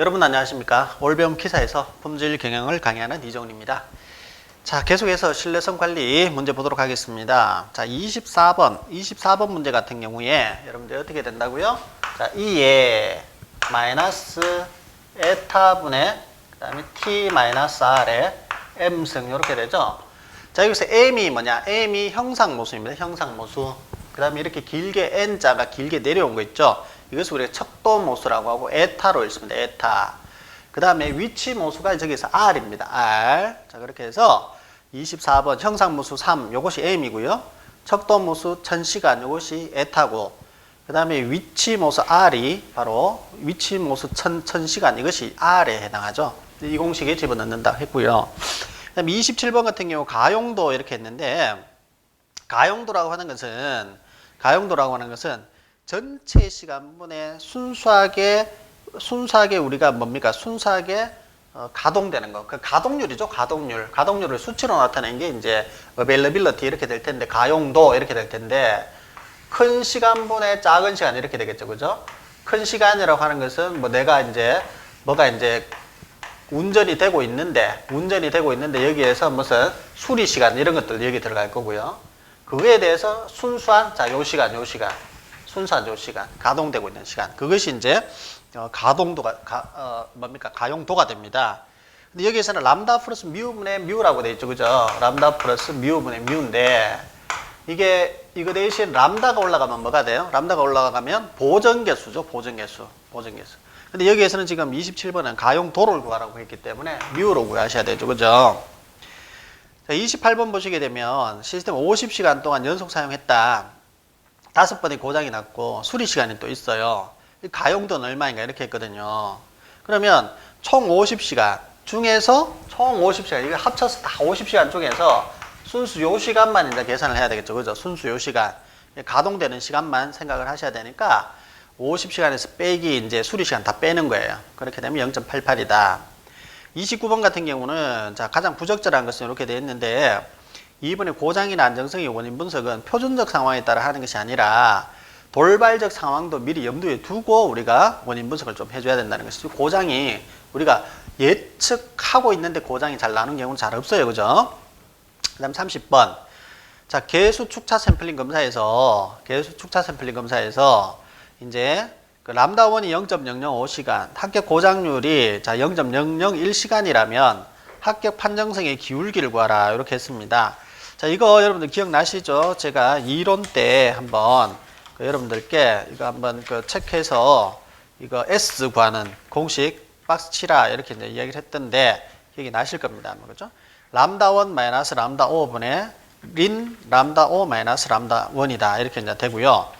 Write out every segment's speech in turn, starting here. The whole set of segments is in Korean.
여러분 안녕하십니까? 올배움 기사에서 품질 경영을 강의하는 이정훈입니다. 자, 계속해서 신뢰성 관리 문제 보도록 하겠습니다. 자, 24번 문제 같은 경우에 여러분들 어떻게 된다고요? 자, 2에 마이너스 에타분의 그 다음에 t 마이너스 r의 m승 이렇게 되죠. 자, 여기서 m이 뭐냐? m이 형상모수입니다. 형상모수. 그 다음에 이렇게 길게 n자가 길게 내려온 거 있죠. 이것을 우리가 척도모수라고 하고 에타로 읽습니다. 에타. 그 다음에 위치모수가 저기서 r입니다. r. 자, 그렇게 해서 24번 형상모수 3 요것이 m이고요. 척도모수 1000시간 요것이 에타고, 그 다음에 위치모수 r이 바로 위치모수 1000시간 이것이 r에 해당하죠. 이 공식에 집어넣는다 했고요. 그 다음에 27번 같은 경우 가용도 이렇게 했는데, 가용도라고 하는 것은 전체 시간분에 순수하게 우리가 뭡니까? 순수하게 가동되는 거. 그 가동률이죠. 가동률을 수치로 나타내는 게 이제 availability 이렇게 될 텐데, 가용도 이렇게 될 텐데, 큰 시간분에 작은 시간 이렇게 되겠죠. 그죠? 큰 시간이라고 하는 것은 뭐가 이제 운전이 되고 있는데 여기에서 무슨 수리 시간 이런 것들 여기 들어갈 거고요. 그거에 대해서 순수한 요 시간 가동되고 있는 시간, 그것이 이제 가용도가 됩니다. 근데 여기에서는 람다 플러스 뮤분의 뮤라고 되어 있죠. 그죠? 람다 플러스 뮤분의 뮤인데, 이거 대신 람다가 올라가면 뭐가 돼요? 람다가 올라가면 보정계수죠. 보정계수. 근데 여기에서는 지금 27번은 가용도를 구하라고 했기 때문에 뮤로 구하셔야 되죠. 그죠? 자, 28번 보시게 되면 시스템 50시간 동안 연속 사용했다. 5번의 고장이 났고 수리 시간이 또 있어요. 가용도는 얼마인가 이렇게 했거든요. 그러면 총 50시간 중에서 이거 합쳐서 다 50시간 중에서 순수 요 시간만 이제 계산을 해야 되겠죠. 그죠? 순수 요 시간. 가동되는 시간만 생각을 하셔야 되니까 50시간에서 빼기 이제 수리 시간 다 빼는 거예요. 그렇게 되면 0.88이다. 29번 같은 경우는 자, 가장 부적절한 것은 이렇게 되어 있는데, 이번에 고장이나 안정성의 원인 분석은 표준적 상황에 따라 하는 것이 아니라 돌발적 상황도 미리 염두에 두고 우리가 원인 분석을 좀 해줘야 된다는 것이죠. 고장이 우리가 예측하고 있는데 고장이 잘 나는 경우는 잘 없어요. 그죠? 그 다음 30번. 자, 개수 축차 샘플링 검사에서 이제 그 람다1이 0.005시간, 합격 고장률이 자 0.001시간이라면 합격 판정성의 기울기를 구하라 이렇게 했습니다. 자, 이거 여러분들 기억나시죠? 제가 이론 때 한번 여러분들께 이거 한번 체크해서 이거 S 구하는 공식 박스 치라 이렇게 이제 이야기를 했던데 기억이 나실 겁니다. 그렇죠? 람다1 마이너스 람다5 분의 린 람다5 마이너스 람다1이다 이렇게 이제 되고요.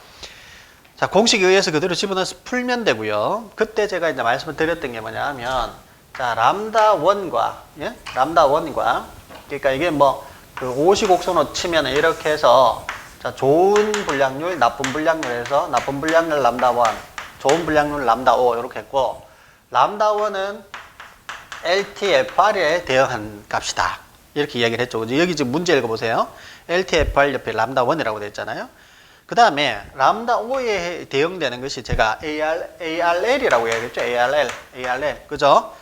자, 공식에 의해서 그대로 집어넣어서 풀면 되고요. 그때 제가 이제 말씀을 드렸던 게 뭐냐 하면, 자, 람다1과 그러니까 이게 그 50곡선으로 치면 이렇게 해서, 자, 좋은 불량률, 나쁜 불량률에서 나쁜 불량률 람다1, 좋은 불량률 람다5 이렇게 했고, 람다1은 LTFR에 대응한 값이다 이렇게 이야기를 했죠. 여기 지금 문제 읽어보세요. LTFR 옆에 람다1이라고 되어 있잖아요. 그 다음에 람다5에 대응되는 것이 제가 ARL이라고 이야기했죠. ARL. 그죠?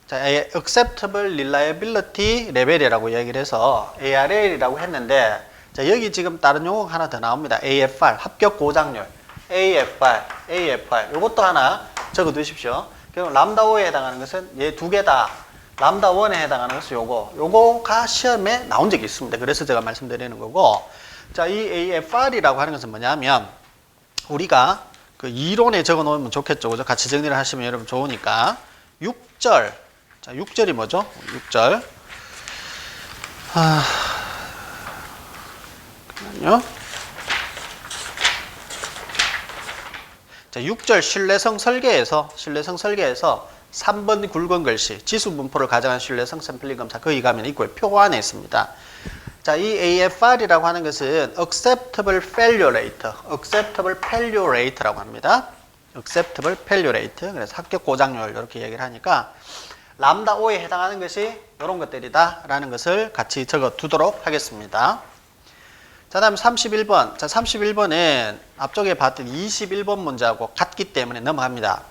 자, Acceptable Reliability Level이라고 이야기를 해서 ARL이라고 했는데, 자, 여기 지금 다른 용어가 하나 더 나옵니다. AFR, 합격 고장률. AFR. 요것도 하나 적어 두십시오. 그럼 람다5에 해당하는 것은 얘 두 개 다, 람다1에 해당하는 것은 요거가 시험에 나온 적이 있습니다. 그래서 제가 말씀드리는 거고, 자, 이 AFR이라고 하는 것은 뭐냐면, 우리가 그 이론에 적어 놓으면 좋겠죠. 그죠? 같이 정리를 하시면 여러분 좋으니까. 6절. 자, 6절이 뭐죠? 6절. 잠깐만요. 자, 6절 신뢰성 설계에서 3번 굵은 글씨, 지수 분포를 가정한 신뢰성 샘플링 검사 거기 가면 있고요. 표 안에 있습니다. 자, 이 AFR이라고 하는 것은 Acceptable Failure Rate라고 합니다. Acceptable Failure Rate. 그래서 합격 고장률 이렇게 얘기를 하니까 람다5에 해당하는 것이 이런 것들이다라는 것을 같이 적어 두도록 하겠습니다. 자, 다음 31번. 자, 31번은 앞쪽에 봤던 21번 문제하고 같기 때문에 넘어갑니다.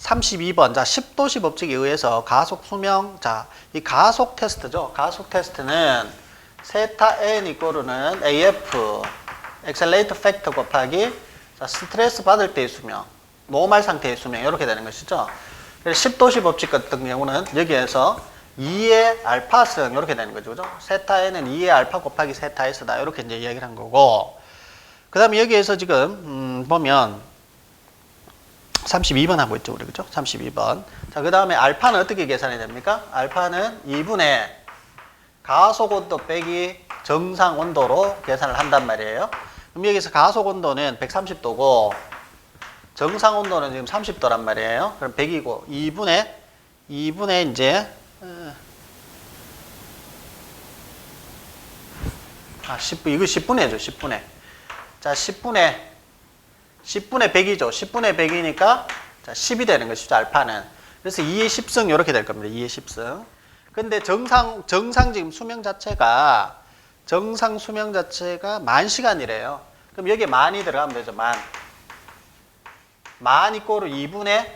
32번. 자, 10도시 법칙에 의해서 가속 수명. 자, 이 가속 테스트죠. 가속 테스트는 세타 n 이꼬르는 AF, 엑셀레이터 팩터 곱하기 자, 스트레스 받을 때의 수명, 노멀 상태의 수명 이렇게 되는 것이죠. 그래서 10도시 법칙 같은 경우는 여기에서 2의 알파승 이렇게 되는 거죠. 그죠? 세타 n은 2의 알파 곱하기 세타 s다. 이렇게 이제 이야기를 한 거고. 그 다음에 여기에서 지금 보면 32번 하고 있죠, 우리. 그죠? 32번. 자, 그 다음에 알파는 어떻게 계산이 됩니까? 알파는 2분의 가속 온도 빼기 정상 온도로 계산을 한단 말이에요. 그럼 여기서 가속 온도는 130도고 정상 온도는 지금 30도란 말이에요. 그럼 100이고 2분의 이제 10분, 이거 10분의 해줘, 10분의. 자, 10분의 100이죠. 10분의 100이니까 자, 10이 되는 것이죠, 알파는. 그래서 2의 10승 이렇게 될 겁니다. 2의 10승. 근데 정상 지금 수명 자체가 정상 수명 자체가 10,000시간이래요. 그럼 여기에 만이 들어가면 되죠. 만 이꼬르 2분의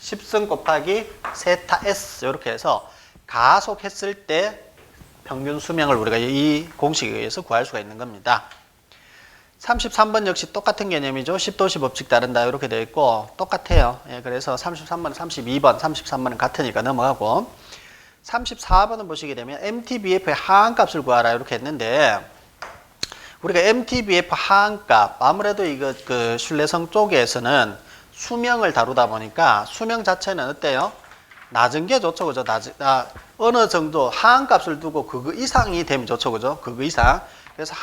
10승 곱하기 세타 S 이렇게 해서 가속했을 때 평균 수명을 우리가 이 공식에 의해서 구할 수가 있는 겁니다. 33번 역시 똑같은 개념이죠. 10도시 법칙 따른다 이렇게 되어 있고 똑같아요. 예, 그래서 33번, 32번, 33번은 같으니까 넘어가고 34번은 보시게 되면 MTBF의 하한값을 구하라 이렇게 했는데 우리가 MTBF 하한값 아무래도 이거 그 신뢰성 쪽에서는 수명을 다루다 보니까 수명 자체는 어때요? 낮은 게 좋죠, 그죠? 어느 정도 하한값을 두고 그거 이상이 되면 좋죠, 그죠? 그거 이상. 그래서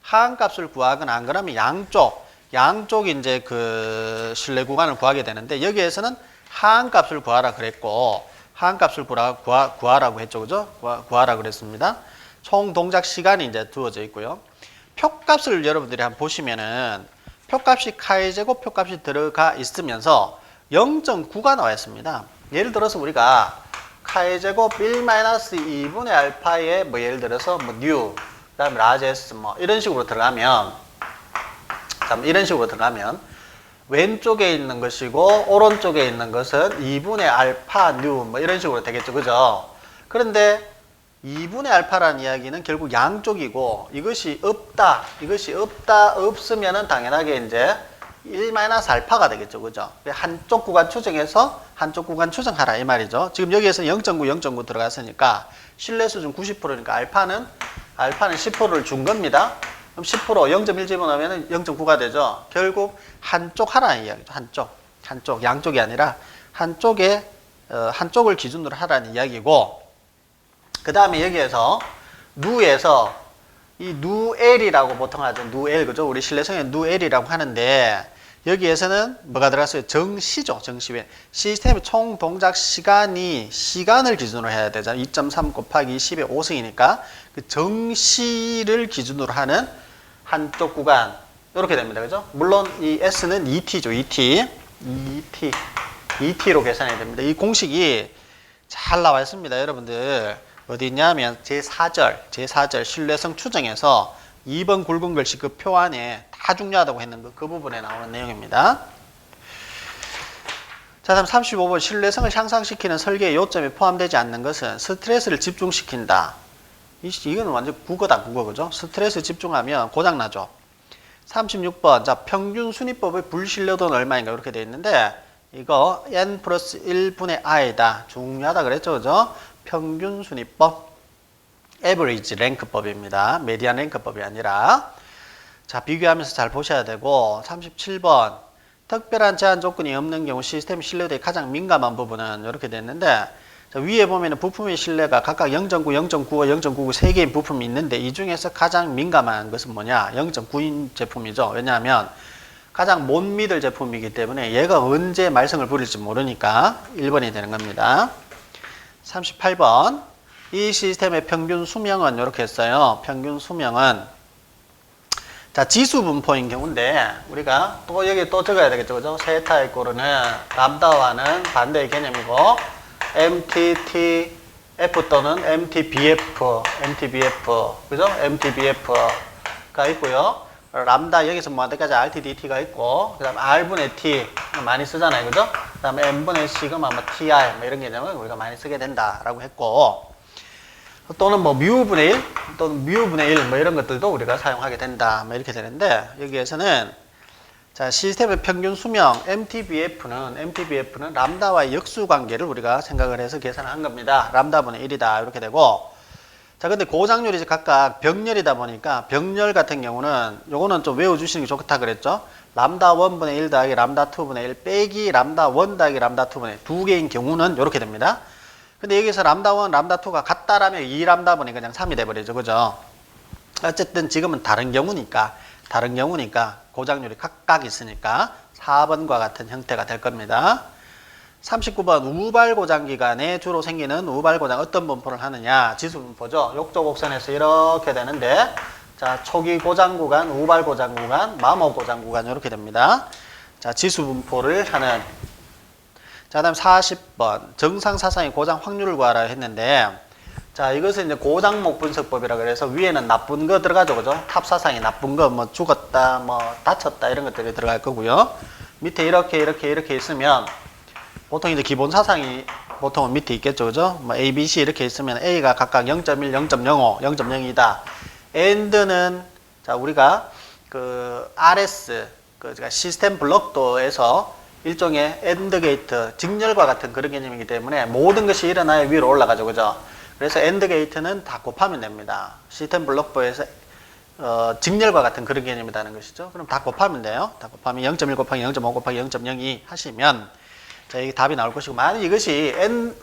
하한값을 구하거나 안 그러면 양쪽 이제 그 신뢰 구간을 구하게 되는데 여기에서는 하한값을 구하라 그랬고 하한값을 구하라고 했죠, 그죠? 구하라고 그랬습니다. 총 동작 시간이 이제 두어져 있고요. 표값을 여러분들이 한번 보시면은 표값이 카이제곱 표값이 들어가 있으면서 0.9가 나와 있습니다. 예를 들어서 우리가 카이제곱 1-2분의 알파에 뭐 예를 들어서 뭐 뉴, 그다음에 라지 S 뭐 이런 식으로 들어가면 왼쪽에 있는 것이고 오른쪽에 있는 것은 2분의 알파 뉴 뭐 이런 식으로 되겠죠, 그죠? 그런데 2분의 알파라는 이야기는 결국 양쪽이고 이것이 없으면은 당연하게 이제 1-알파가 되겠죠, 그죠? 한쪽 구간 추정해서 한쪽 구간 추정하라 이 말이죠. 지금 여기에서 0.9 들어갔으니까 신뢰 수준 90%니까 알파는 10%를 준 겁니다. 그럼 10% 0.1 집어넣으면 0.9가 되죠. 결국 한쪽 하라는 이야기죠. 한쪽 양쪽이 아니라 한쪽을 기준으로 하라는 이야기고 그 다음에 여기에서 누에서 이 누L이라고 보통 하죠. 누L 그죠? 우리 신뢰성에 누L이라고 하는데 여기에서는 뭐가 들어갔어요? 정시죠. 정시. 시스템의 총 동작 시간을 기준으로 해야 되잖아요. 2.3 곱하기 10의 5승이니까 그 정시를 기준으로 하는 한쪽 구간 이렇게 됩니다. 그죠? 물론 이 S는 ET죠. ET로 계산해야 됩니다. 이 공식이 잘 나와 있습니다. 여러분들 어디 있냐면 제4절 신뢰성 추정에서 2번 굵은 글씨 그 표 안에 다 중요하다고 했는 그 부분에 나오는 내용입니다. 자, 다음 35번 신뢰성을 향상시키는 설계의 요점에 포함되지 않는 것은 스트레스를 집중시킨다. 이건 완전 국어다, 그죠? 스트레스 집중하면 고장나죠. 36번 자 평균 순위법의 불신뢰도는 얼마인가 이렇게 되어 있는데 이거 n 플러스 1분의 i다. 중요하다 그랬죠, 그죠? 평균 순위법, average 랭크법입니다. 메디안 랭크법이 아니라. 자, 비교하면서 잘 보셔야 되고 37번 특별한 제한 조건이 없는 경우 시스템 신뢰도에 가장 민감한 부분은 이렇게 됐는데 자, 위에 보면은 부품의 신뢰가 각각 0.9, 0.95, 0.99 세 개의 부품이 있는데 이 중에서 가장 민감한 것은 뭐냐? 0.9인 제품이죠. 왜냐하면 가장 못 믿을 제품이기 때문에 얘가 언제 말썽을 부릴지 모르니까 1번이 되는 겁니다. 38번 이 시스템의 평균 수명은 이렇게 했어요. 평균 수명은 자 지수 분포인 경우인데 우리가 또 여기 또 적어야 되겠죠, 그죠? 세타 이꼬르는 람다와는 반대의 개념이고 MTTF 또는 MTBF, 그죠? MTBF가 있고요. 람다 여기서 뭐 때까지 RT, DT가 있고 그 다음 R분의 T 많이 쓰잖아요. 그죠? 그 다음에 N분의 시그마 뭐 TR 뭐 이런 개념을 우리가 많이 쓰게 된다라고 했고 또는 뭐 뮤분의 1 또는 뮤분의 1 뭐 이런 것들도 우리가 사용하게 된다 뭐 이렇게 되는데 여기에서는 자 시스템의 평균 수명 MTBF는 람다와의 역수 관계를 우리가 생각을 해서 계산한 겁니다. 람다분의 1이다 이렇게 되고 자 근데 고장률이 이제 각각 병렬이다 보니까 병렬 같은 경우는 요거는 좀 외워주시는 게 좋다 그랬죠. 람다 1분의 1 더하기 람다 2분의 1 빼기 람다 1 더하기 람다 2분의 1 두 개인 경우는 이렇게 됩니다. 근데 여기서 람다 1, 람다 2가 같다라면 2람다분이 그냥 3이 돼버리죠. 그죠? 어쨌든 지금은 다른 경우니까 고장률이 각각 있으니까 4번과 같은 형태가 될 겁니다. 39번 우발고장 기간에 주로 생기는 우발고장 어떤 분포를 하느냐 지수분포죠. 욕조 곡선에서 이렇게 되는데 자 초기 고장 구간, 우발고장 구간, 마모고장 구간 이렇게 됩니다. 자 지수분포를 하는 자 다음 40번 정상사상의 고장 확률을 구하라 했는데 자 이것은 이제 고장목 분석법이라 그래서 위에는 나쁜 거 들어가죠. 그죠? 탑사상이 나쁜 거 뭐 죽었다 뭐 다쳤다 이런 것들이 들어갈 거고요. 밑에 이렇게 있으면 보통 이제 기본 사상이 보통은 밑에 있겠죠. 그죠? 뭐 A, B, C 이렇게 있으면 A가 각각 0.1, 0.05, 0.02다. AND는 자 우리가 그 RS 그 시스템 블록도에서 일종의 AND 게이트 직렬과 같은 그런 개념이기 때문에 모든 것이 일어나야 위로 올라가죠. 그죠? 그래서 AND 게이트는 다 곱하면 됩니다. 시스템 블록도에서 직렬과 같은 그런 개념이라는 것이죠. 그럼 다 곱하면 돼요. 다 곱하면 0.1 곱하기 0.5 곱하기 0.02 하시면 자, 이게 답이 나올 것이고, 만약 이것이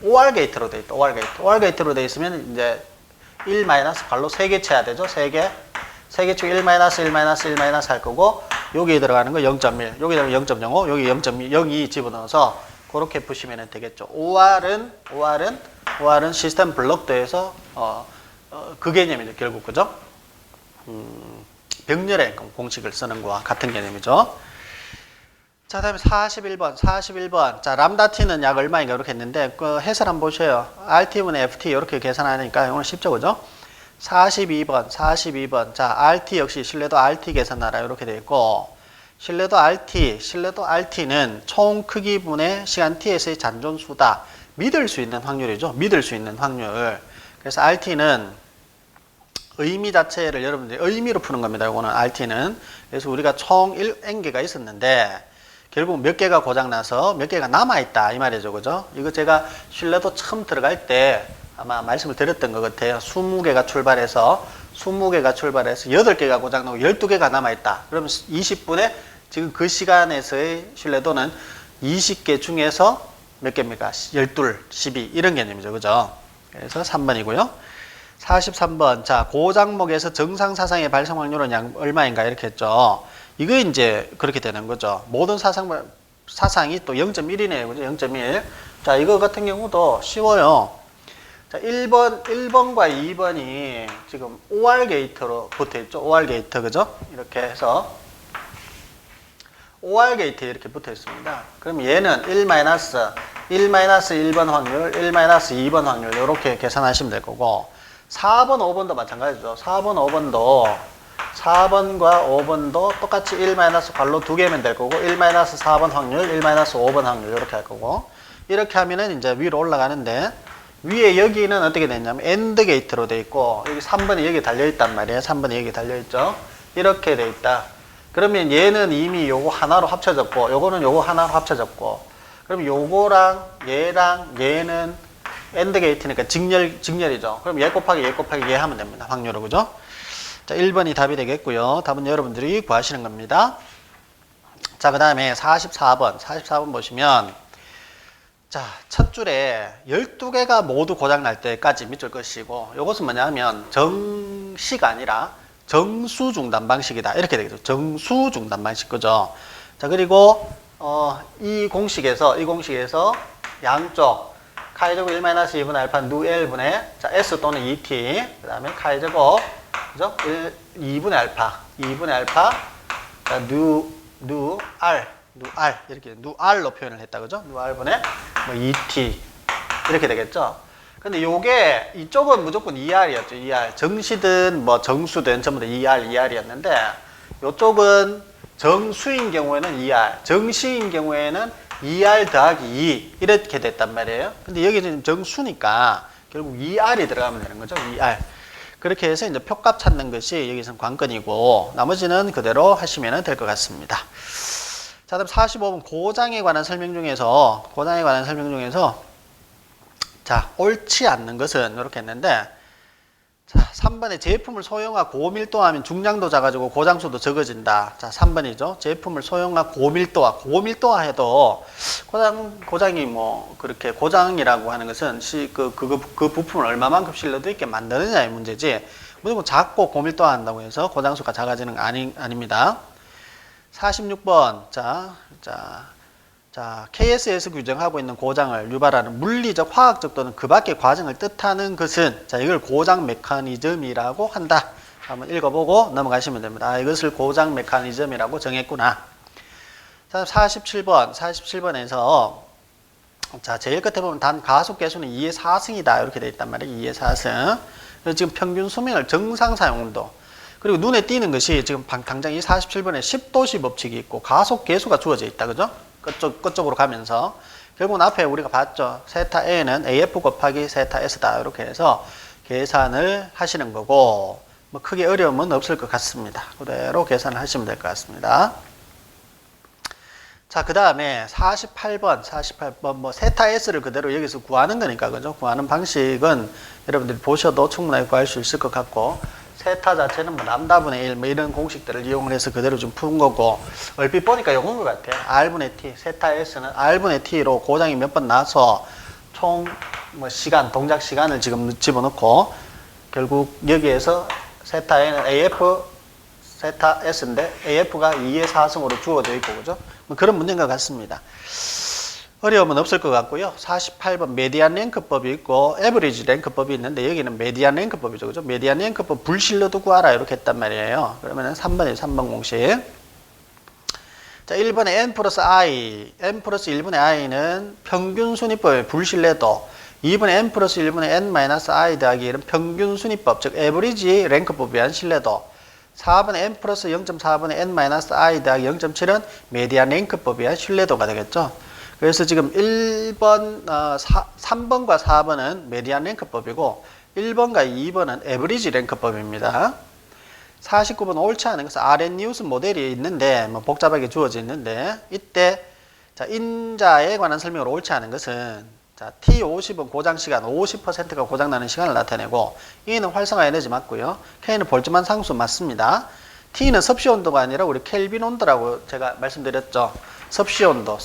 OR 게이트로 돼 있다. OR 게이트로 돼 있으면 이제 1 괄로 3개 쳐야 되죠. 3개. 3개 치고 1 할 거고, 여기에 들어가는 거 0.1, 여기 들어가면 0.05, 여기 0.02 집어넣어서 그렇게 푸시면 되겠죠. OR은 시스템 블록도에서 그 개념이죠. 결국 그죠? 병렬의 공식을 쓰는 거와 같은 개념이죠. 자, 다음에 41번. 자, 람다 t는 약 얼마인가 이렇게 했는데, 그 해설 한번 보셔요. RT분의 FT 이렇게 계산하니까 이거는 쉽죠, 그죠? 42번. 자, RT 역시 신뢰도 RT 계산하라 이렇게 되어 있고, 신뢰도 RT는 총 크기분의 시간 t에서의 잔존수다. 믿을 수 있는 확률이죠. 믿을 수 있는 확률. 그래서 RT는 의미 자체를 여러분들이 의미로 푸는 겁니다. 이거는 RT는. 그래서 우리가 총 N개가 있었는데, 결국 몇 개가 고장나서 몇 개가 남아있다 이 말이죠. 그죠? 이거 제가 신뢰도 처음 들어갈 때 아마 말씀을 드렸던 것 같아요. 20개가 출발해서 8개가 고장나고 12개가 남아있다. 그러면 20분에 지금 그 시간에서의 신뢰도는 20개 중에서 몇 개입니까? 12, 12 이런 개념이죠. 그죠? 그래서 3번이고요. 43번. 자, 고장목에서 정상사상의 발생 확률은 얼마인가 이렇게 했죠. 이거 이제 그렇게 되는 거죠. 모든 사상이 또 0.1이네요. 그죠? 0.1. 자, 이거 같은 경우도 쉬워요. 자, 1번과 2번이 지금 OR 게이트로 붙어 있죠. OR 게이트. 그죠? 이렇게 해서 OR 게이트에 이렇게 붙어 있습니다. 그럼 얘는 1-1번 확률, 1-2번 확률 이렇게 계산하시면 될 거고 4번, 5번도 마찬가지죠. 4번과 5번도 똑같이 1- 괄로 2개면 될 거고 1-4번 확률, 1-5번 확률 이렇게 할 거고 이렇게 하면은 이제 위로 올라가는데 위에 여기는 어떻게 됐냐면 AND 게이트로 돼 있고 여기 3번이 여기 달려 있단 말이에요. 3번이 여기 달려 있죠. 이렇게 돼 있다. 그러면 얘는 이미 요거 하나로 합쳐졌고 요거는 요거 하나로 합쳐졌고 그럼 요거랑 얘는 AND 게이트니까 직렬이죠. 그럼 얘 곱하기 얘 하면 됩니다. 확률로. 그죠? 자, 1번이 답이 되겠고요. 답은 여러분들이 구하시는 겁니다. 자, 그 다음에 44번 보시면 자, 첫 줄에 12개가 모두 고장날 때까지 밑줄 것이고 이것은 뭐냐면 정시가 아니라 정수중단 방식이다. 이렇게 되겠죠. 정수중단 방식. 그죠? 자, 그리고 이 공식에서 양쪽 카이제곱 1-2분의 알파 누 L분의 자, S 또는 2T 그 다음에 카이제곱 그죠? 2분의 알파 자, 누 R 이렇게 누 R로 표현을 했다. 그죠? 누 R분의 뭐 2T 이렇게 되겠죠? 근데 요게 이쪽은 무조건 ER이었죠. ER 정시든 뭐 정수든 전부 다 ER이었는데 이쪽은 정수인 경우에는 2R, 정시인 경우에는 2R 더하기 2 이렇게 됐단 말이에요. 근데 여기는 정수니까 결국 2R이 들어가면 되는 거죠. 2R. 그렇게 해서 이제 표값 찾는 것이 여기서는 관건이고 나머지는 그대로 하시면 될 것 같습니다. 자, 다음 45번 고장에 관한 설명 중에서 자, 옳지 않는 것은 이렇게 했는데 자, 3번에 제품을 소형화 고밀도하면 중량도 작아지고 고장수도 적어진다. 자, 3번이죠. 제품을 소형화 고밀도화 해도 고장이 뭐 그렇게 고장이라고 하는 것은 그 부품을 얼마만큼 실려도 있게 만드느냐의 문제지 무조건 작고 고밀도화 한다고 해서 고장수가 작아지는 거 아닙니다. 46번 자, KS에서 규정하고 있는 고장을 유발하는 물리적, 화학적 또는 그 밖의 과정을 뜻하는 것은 자, 이걸 고장 메커니즘이라고 한다. 한번 읽어보고 넘어가시면 됩니다. 아, 이것을 고장 메커니즘이라고 정했구나. 자, 47번에서 자, 제일 끝에 보면 단 가속 계수는 2의 4승이다. 이렇게 돼 있단 말이에요. 2의 4승. 그래서 지금 평균 수명을 정상 사용도 그리고 눈에 띄는 것이 지금 당장 이 47번에 10도시 법칙이 있고 가속 계수가 주어져 있다. 그죠? 끝쪽으로 가면서 결국은 앞에 우리가 봤죠. 세타 A는 AF 곱하기 세타 S다. 이렇게 해서 계산을 하시는 거고 뭐 크게 어려움은 없을 것 같습니다. 그대로 계산을 하시면 될 것 같습니다. 자, 그 다음에 48번 뭐 세타 S를 그대로 여기서 구하는 거니까 그죠? 구하는 방식은 여러분들이 보셔도 충분하게 구할 수 있을 것 같고 세타 자체는 뭐 람다분의 1 뭐 이런 공식들을 이용을 해서 그대로 좀 푼 거고 얼핏 보니까 요건 것 같아요. R분의 T, 세타 S는 R분의 T로 고장이 몇 번 나서 총 뭐 시간, 동작 시간을 지금 집어넣고 결국 여기에서 세타 N은 AF, 세타 S인데 AF가 2의 4승으로 주어져 있고 그죠? 뭐 그런 문제인 것 같습니다. 어려움은 없을 것 같고요. 48번 메디안 랭크법이 있고 에버리지 랭크법이 있는데 여기는 메디안 랭크법이죠. 그죠? 메디안 랭크법 불실러도 구하라 이렇게 했단 말이에요. 그러면 3번 공식. 자, 1번에 n 플러스 i, n 플러스 1분의 i는 평균 순위법의 불신뢰도 2번에 n 플러스 1분의 n 마이너스 i 더하기 1은 평균 순위법, 즉 에버리지 랭크법에 대한 신뢰도 4번에 n 플러스 0.4분의 n 마이너스 i 더하기 0.7은 메디안 랭크법에 대한 신뢰도가 되겠죠. 그래서 지금 3번과 4번은 메디안 랭크법이고 1번과 2번은 에버리지 랭크법입니다. 49번 옳지 않은 것은 RN 뉴슨 모델이 있는데 뭐 복잡하게 주어져 있는데 이때 자, 인자에 관한 설명으로 옳지 않은 것은 자, T50은 고장 시간 50%가 고장 나는 시간을 나타내고 E는 활성화 에너지 맞고요. K는 볼트만 상수 맞습니다. T는 섭씨 온도가 아니라 우리 켈빈 온도라고 제가 말씀드렸죠. 섭씨 온도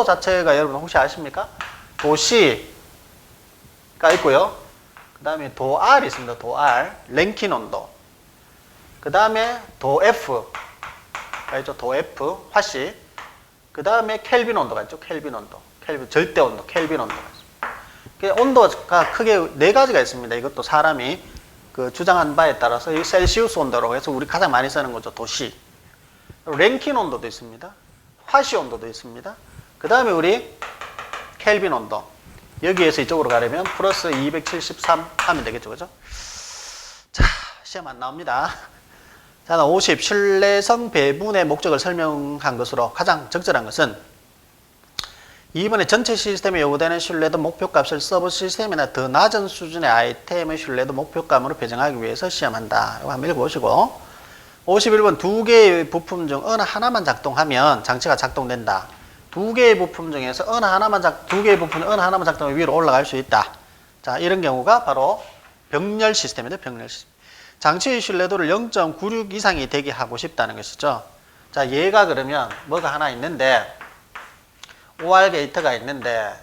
자체가 여러분 혹시 아십니까? 도 C가 있고요. 그 다음에 도 R이 있습니다. 도 R, 랭킨 온도. 그 다음에 도 F가 있죠. 도 F, 화씨. 그 다음에 켈빈 온도가 있죠. 켈빈 온도. 절대 온도, 켈빈 온도가 있습니다. 온도가 크게 4가지가 있습니다. 이것도 사람이 그 주장한 바에 따라서 이 셀시우스 온도라고 해서 우리 가장 많이 쓰는 거죠. 도 C. 랭킨 온도도 있습니다. 화씨 온도도 있습니다. 그 다음에 우리 켈빈 온도. 여기에서 이쪽으로 가려면 플러스 273 하면 되겠죠. 그죠? 자, 시험 안 나옵니다. 자, 50. 신뢰성 배분의 목적을 설명한 것으로 가장 적절한 것은 2번에 전체 시스템에 요구되는 신뢰도 목표값을 서브 시스템이나 더 낮은 수준의 아이템의 신뢰도 목표값으로 배정하기 위해서 시험한다. 이거 한번 읽어보시고 51번 두 개의 부품 중 어느 하나만 작동하면 장치가 작동된다. 두 개의 부품 중에서 두 개의 부품이 어느 하나만 작동하면 위로 올라갈 수 있다. 자, 이런 경우가 바로 병렬 시스템입니다. 병렬 시스템. 장치의 신뢰도를 0.96 이상이 되게 하고 싶다는 것이죠. 자, 얘가 그러면 뭐가 하나 있는데 OR 게이트가 있는데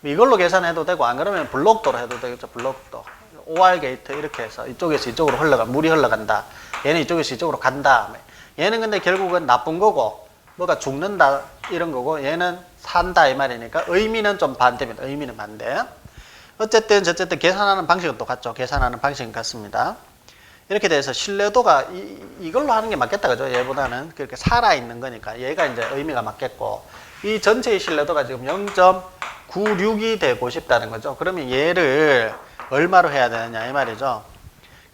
이걸로 계산해도 되고 안 그러면 블록도로 해도 되겠죠. 블록도. OR 게이트 이렇게 해서 이쪽에서 이쪽으로 물이 흘러간다. 얘는 이쪽에서 이쪽으로 간다. 얘는 근데 결국은 나쁜 거고 뭐가 죽는다 이런 거고 얘는 산다 이 말이니까 의미는 좀 반대입니다. 의미는 반대. 어쨌든 계산하는 방식은 똑같죠. 계산하는 방식은 같습니다. 이렇게 돼서 신뢰도가 이걸로 하는 게 맞겠다. 그죠? 얘보다는 그렇게 살아있는 거니까 얘가 이제 의미가 맞겠고 이 전체의 신뢰도가 지금 0.96이 되고 싶다는 거죠. 그러면 얘를 얼마로 해야 되느냐 이 말이죠.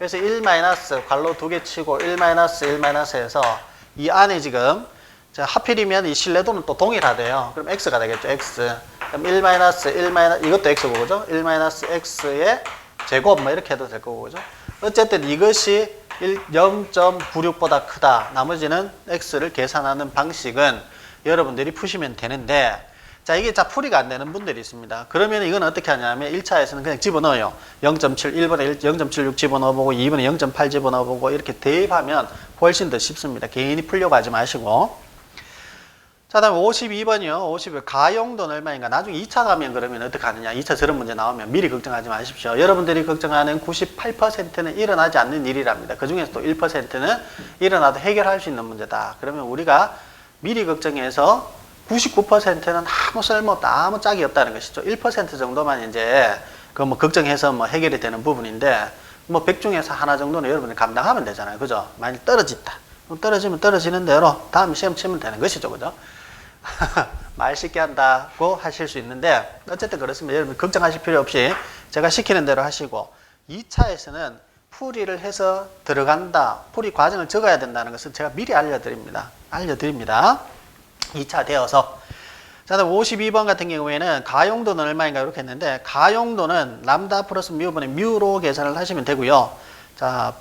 그래서 1 마이너스 괄호 2개 치고 1 마이너스 1 마이너스 해서 이 안에 지금 자, 하필이면 이 신뢰도는 또 동일하대요. 그럼 x가 되겠죠. x. 그럼 1 마이너스 1 마이너스 이것도 x고 그죠? 1 마이너스 x의 제곱 뭐 이렇게 해도 될 거고 그죠? 어쨌든 이것이 0.96보다 크다. 나머지는 x를 계산하는 방식은 여러분들이 푸시면 되는데 자 이게 자 풀이가 안 되는 분들이 있습니다. 그러면 이건 어떻게 하냐면 1차에서는 그냥 집어넣어요. 0.7, 1번에 0.76 집어넣어보고 2번에 0.8 집어넣어보고 이렇게 대입하면 훨씬 더 쉽습니다. 개인이 풀려고 하지 마시고 자 다음 52번이요. 52번 가용도는 얼마인가. 나중에 2차 가면 그러면 어떻게 하느냐. 2차 저런 문제 나오면 미리 걱정하지 마십시오. 여러분들이 걱정하는 98%는 일어나지 않는 일이랍니다. 그 중에서 또 1%는 일어나도 해결할 수 있는 문제다. 그러면 우리가 미리 걱정해서 99%는 아무 쓸모없다, 아무 짝이 없다는 것이죠. 1% 정도만 이제 그 뭐 걱정해서 뭐 해결이 되는 부분인데 뭐 100 중에서 하나 정도는 여러분이 감당하면 되잖아요. 그죠? 만약 떨어진다. 그럼 떨어지면 떨어지는 대로 다음 시험 치면 되는 것이죠. 그죠? 말 쉽게 한다고 하실 수 있는데 어쨌든 그렇습니다. 여러분 걱정하실 필요 없이 제가 시키는 대로 하시고 2차에서는 풀이를 해서 들어간다. 풀이 과정을 적어야 된다는 것을 제가 미리 알려드립니다. 2차 되어서 자, 다음 52번 같은 경우에는 가용도는 얼마인가 이렇게 했는데 가용도는 람다 플러스 뮤분의 뮤로 계산을 하시면 되고요. 자,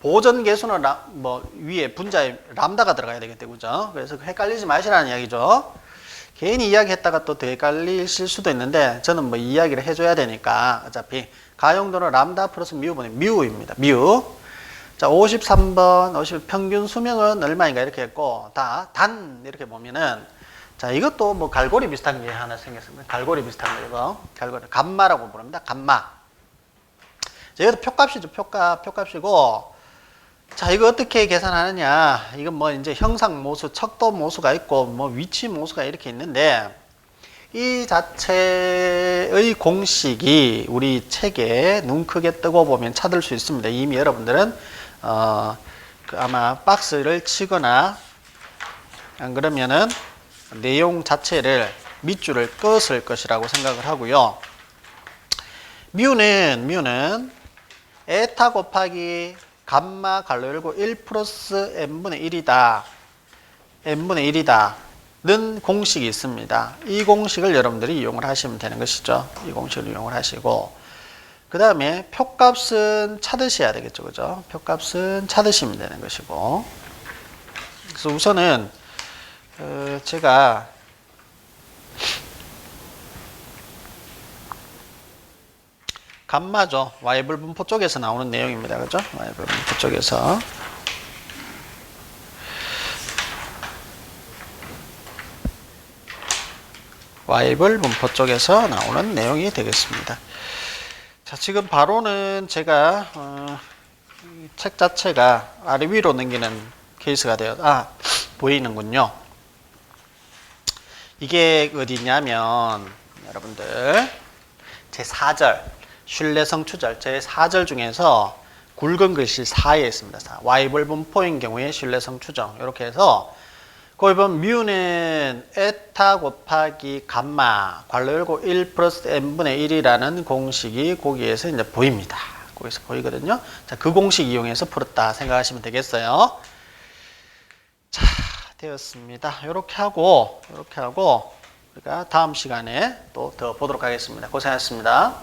보전 계수는 뭐 위에 분자에 람다가 들어가야 되겠죠. 그죠? 그래서 헷갈리지 마시라는 이야기죠. 괜히 이야기했다가 또 더 헷갈리실 수도 있는데 저는 뭐 이야기를 해줘야 되니까 어차피 가용도는 람다 플러스 뮤분의 뮤입니다. 뮤. 자, 53번, 50 평균 수명은 얼마인가 이렇게 했고, 단 이렇게 보면은, 자, 이것도 뭐 갈고리 비슷한 게 하나 생겼습니다. 갈고리 비슷한 거 이거, 갈고리 감마라고 부릅니다. 감마. 자, 이것도 표값이죠. 표값이고, 자, 이거 어떻게 계산하느냐? 이건 뭐 이제 형상 모수, 척도 모수가 있고, 뭐 위치 모수가 이렇게 있는데, 이 자체의 공식이 우리 책에 눈 크게 뜨고 보면 찾을 수 있습니다. 이미 여러분들은 아마 박스를 치거나 안 그러면은 내용 자체를 밑줄을 끄었을 것이라고 생각을 하고요. 뮤는 에타 곱하기 감마 괄호 열고 1 플러스 n분의 1이다. n분의 1이다. 는 공식이 있습니다. 이 공식을 여러분들이 이용을 하시면 되는 것이죠. 이 공식을 이용을 하시고 그 다음에 표값은 찾으셔야 되겠죠. 그죠? 표값은 찾으시면 되는 것이고 그래서 우선은 제가 감마죠. Y불 분포 쪽에서 나오는 내용입니다. 그죠? Y불 분포 쪽에서 Y불 분포 쪽에서 나오는 내용이 되겠습니다. 자, 지금 바로는 제가 책 자체가 아래 위로 넘기는 케이스가 보이는군요. 이게 어디냐면 여러분들 제 4절 신뢰성 추절 제 4절 중에서 굵은 글씨 4에 있습니다. Y불 분포인 경우에 신뢰성 추정 이렇게 해서 거기 보면 뮤는 에타 곱하기 감마 괄호 열고 1 플러스 n분의 1이라는 공식이 거기에서 이제 보입니다. 거기서 보이거든요. 자, 그 공식 이용해서 풀었다 생각하시면 되겠어요. 자, 되었습니다. 이렇게 하고 우리가 다음 시간에 또 더 보도록 하겠습니다. 고생하셨습니다.